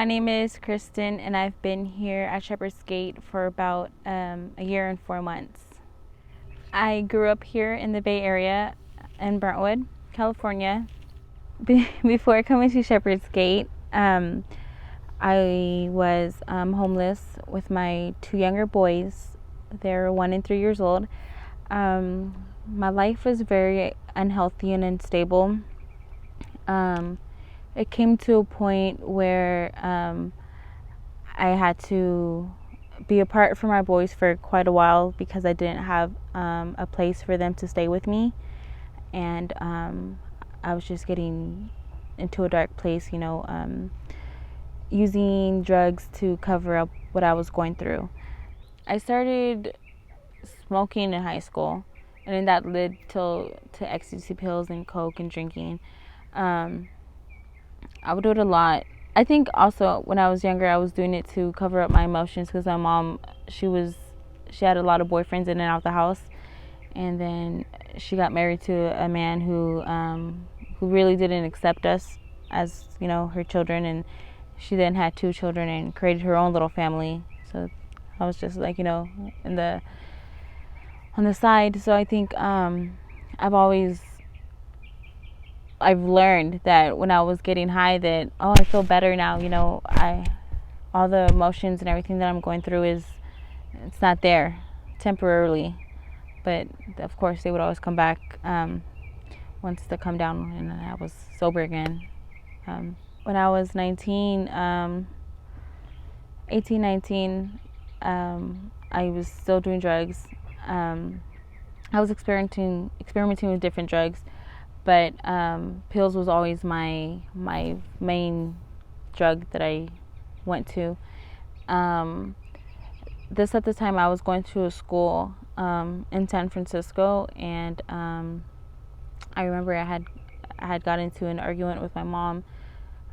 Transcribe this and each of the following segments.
My name is Kristen, and I've been here at Shepherd's Gate for about a year and 4 months. I grew up here in the Bay Area in Brentwood, California. Before coming to Shepherd's Gate, I was homeless with my two younger boys. They're 1 and 3 years old. My life was very unhealthy and unstable. It came to a point where I had to be apart from my boys for quite a while because I didn't have a place for them to stay with me, and I was just getting into a dark place, using drugs to cover up what I was going through. I started smoking in high school, and then that led to ecstasy pills and coke and drinking. I would do it a lot. I think also when I was younger, I was doing it to cover up my emotions because my mom, she had a lot of boyfriends in and out of the house, and then she got married to a man who really didn't accept us as her children, and she then had 2 children and created her own little family. So I was just like in the on the side. So I think I've learned that when I was getting high that, I feel better now, all the emotions and everything that I'm going through it's not there temporarily, but of course they would always come back once they come down and I was sober again. When I was 19, 18, 19, I was still doing drugs. I was experimenting with different drugs, but pills was always my main drug that I went to. This at the time I was going to a school in San Francisco, and I remember I had got into an argument with my mom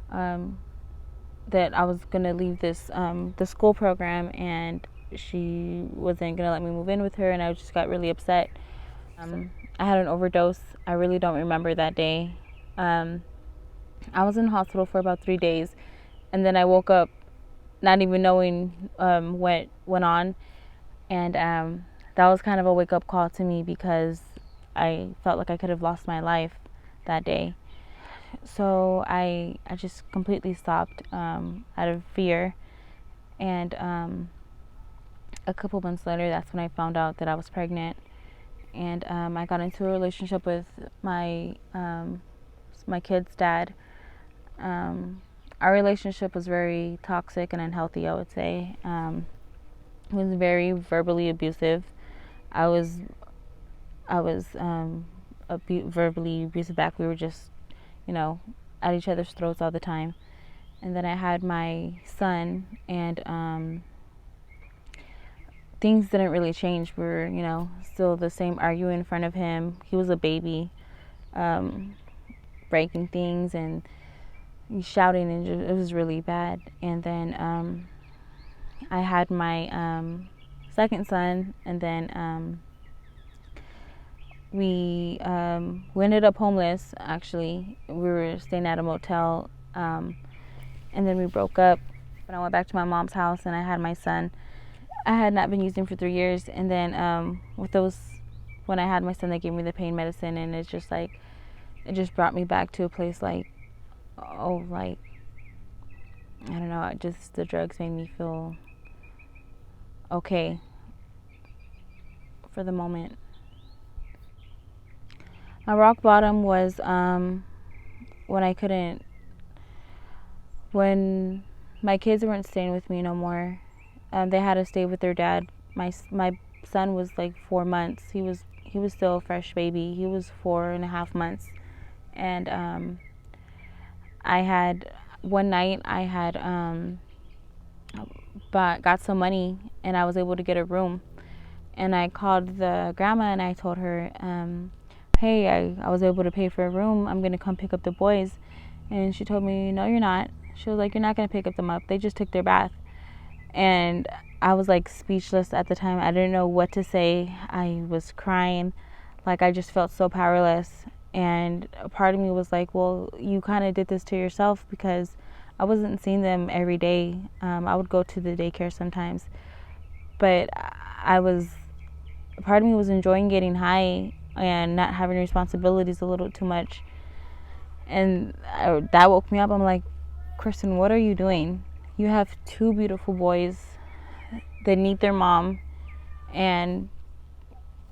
that I was gonna leave the school program, and she wasn't gonna let me move in with her, and I just got really upset. I had an overdose. I really don't remember that day. I was in the hospital for about 3 days, and then I woke up not even knowing what went on, and that was kind of a wake-up call to me because I felt like I could have lost my life that day. So I just completely stopped out of fear, and a couple months later, that's when I found out that I was pregnant. And I got into a relationship with my kid's dad. Our relationship was very toxic and unhealthy, I would say. It was very verbally abusive. I was verbally abusive back. We were just, at each other's throats all the time. And then I had my son, and things didn't really change. We were, still the same, arguing in front of him. He was a baby, breaking things and shouting, and it was really bad. And then I had my second son, and then we ended up homeless. Actually, we were staying at a motel, and then we broke up. When I went back to my mom's house and I had my son, I had not been using for 3 years, and then when I had my son, they gave me the pain medicine, and it just brought me back to a place I don't know, just the drugs made me feel okay for the moment. My rock bottom was when my kids weren't staying with me no more. They had to stay with their dad. My son was like 4 months. He was still a fresh baby. He was 4.5 months, and one night I had got some money, and I was able to get a room. And I called the grandma and I told her, hey, I was able to pay for a room. I'm gonna come pick up the boys. And she told me, no, you're not. She was like, you're not gonna pick them up. They just took their bath. And I was like speechless at the time. I didn't know what to say. I was crying. Like, I just felt so powerless. And a part of me was like, well, you kind of did this to yourself, because I wasn't seeing them every day. I would go to the daycare sometimes, but part of me was enjoying getting high and not having responsibilities a little too much. And that woke me up. I'm like, Kristen, what are you doing? You have two beautiful boys that need their mom, and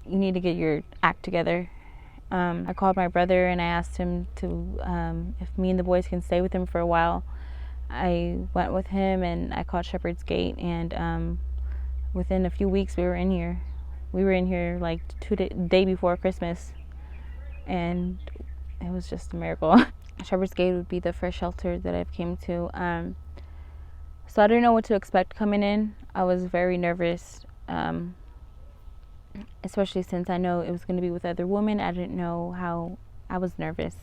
you need to get your act together. I called my brother and I asked him to if me and the boys can stay with him for a while. I went with him and I called Shepherd's Gate, and within a few weeks we were in here. We were in here like day before Christmas, and it was just a miracle. Shepherd's Gate would be the first shelter that I've came to. So I didn't know what to expect coming in. I was very nervous, especially since I know it was going to be with other women. I didn't know how. I was nervous.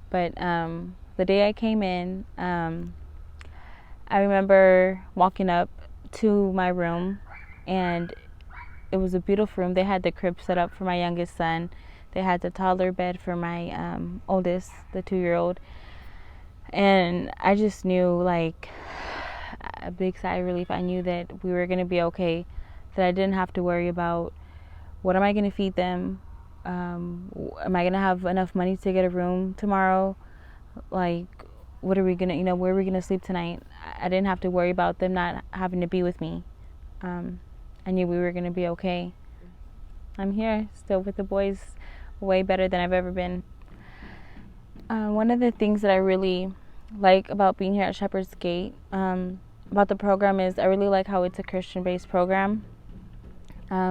But the day I came in, I remember walking up to my room, and it was a beautiful room. They had the crib set up for my youngest son. They had the toddler bed for my oldest, the 2-year-old. And I just knew, like, a big sigh of relief. I knew that we were going to be okay, that I didn't have to worry about what am I going to feed them, am I going to have enough money to get a room tomorrow, like, what are we going to, where are we going to sleep tonight? I didn't have to worry about them not having to be with me. I knew we were going to be okay. I'm here still with the boys, way better than I've ever been. One of the things that I really like about being here at Shepherd's Gate, about the program, is I really like how it's a Christian-based program.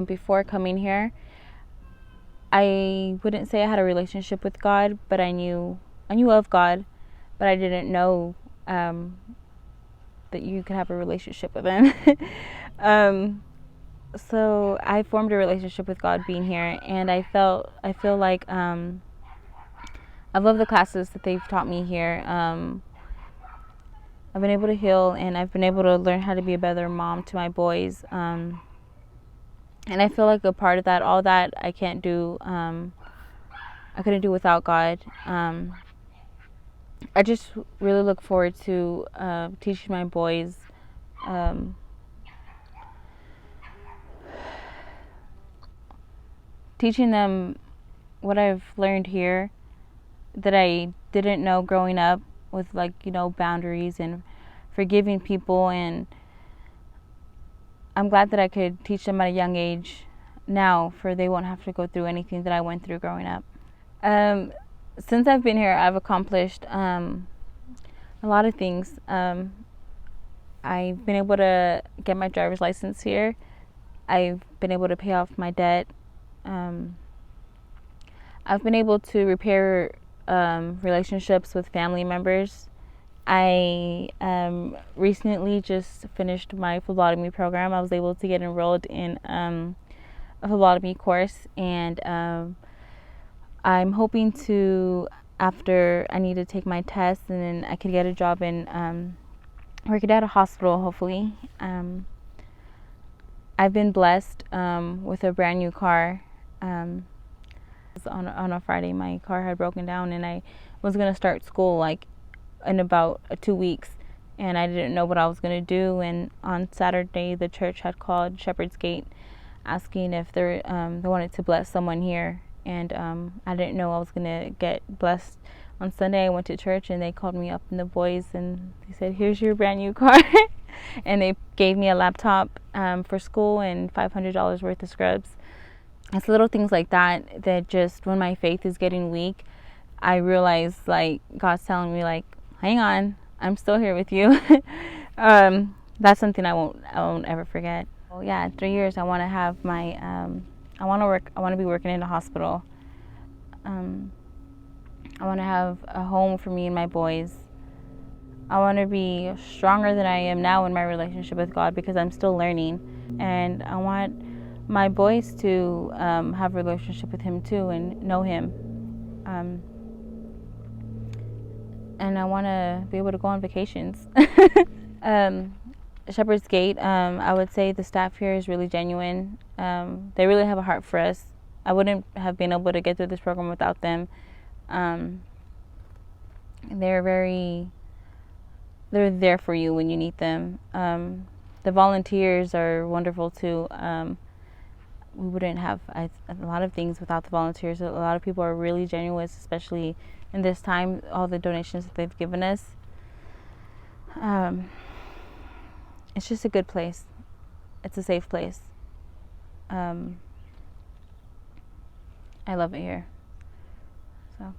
Before coming here, I wouldn't say I had a relationship with God, but I knew of God, but I didn't know that you could have a relationship with Him. So I formed a relationship with God being here, and I feel like I love the classes that they've taught me here. I've been able to heal, and I've been able to learn how to be a better mom to my boys. And I feel like a part of that, all that I can't do, I couldn't do without God. I just really look forward to teaching my boys teaching them what I've learned here that I didn't know growing up, with, like, boundaries and forgiving people. And I'm glad that I could teach them at a young age now, for they won't have to go through anything that I went through growing up. Since I've been here, I've accomplished a lot of things. I've been able to get my driver's license here. I've been able to pay off my debt. I've been able to repair relationships with family members. I recently just finished my phlebotomy program. I was able to get enrolled in a phlebotomy course, and I'm hoping to, after I need to take my test, and then I could get a job in working at a hospital, hopefully. I've been blessed with a brand new car. On a Friday, my car had broken down, and I was going to start school like in about 2 weeks, and I didn't know what I was going to do. And on Saturday, the church had called Shepherd's Gate asking if they wanted to bless someone here, and I didn't know I was going to get blessed. On Sunday, I went to church, and they called me up, and the boys, and they said, "Here's your brand new car." And they gave me a laptop for school and $500 worth of scrubs. It's little things like that that just, when my faith is getting weak, I realize, like, God's telling me, like, hang on, I'm still here with you. That's something I won't ever forget. Well, yeah, in 3 years, I want to have my, I want to be working in a hospital. I want to have a home for me and my boys. I want to be stronger than I am now in my relationship with God, because I'm still learning. And I want my boys to have a relationship with Him too, and know Him. And I want to be able to go on vacations. Shepherd's Gate, I would say the staff here is really genuine. They really have a heart for us. I wouldn't have been able to get through this program without them. They're they're there for you when you need them. The volunteers are wonderful too. We wouldn't have a lot of things without the volunteers. A lot of people are really generous, especially in this time, all the donations that they've given us. It's just a good place. It's a safe place. I love it here. So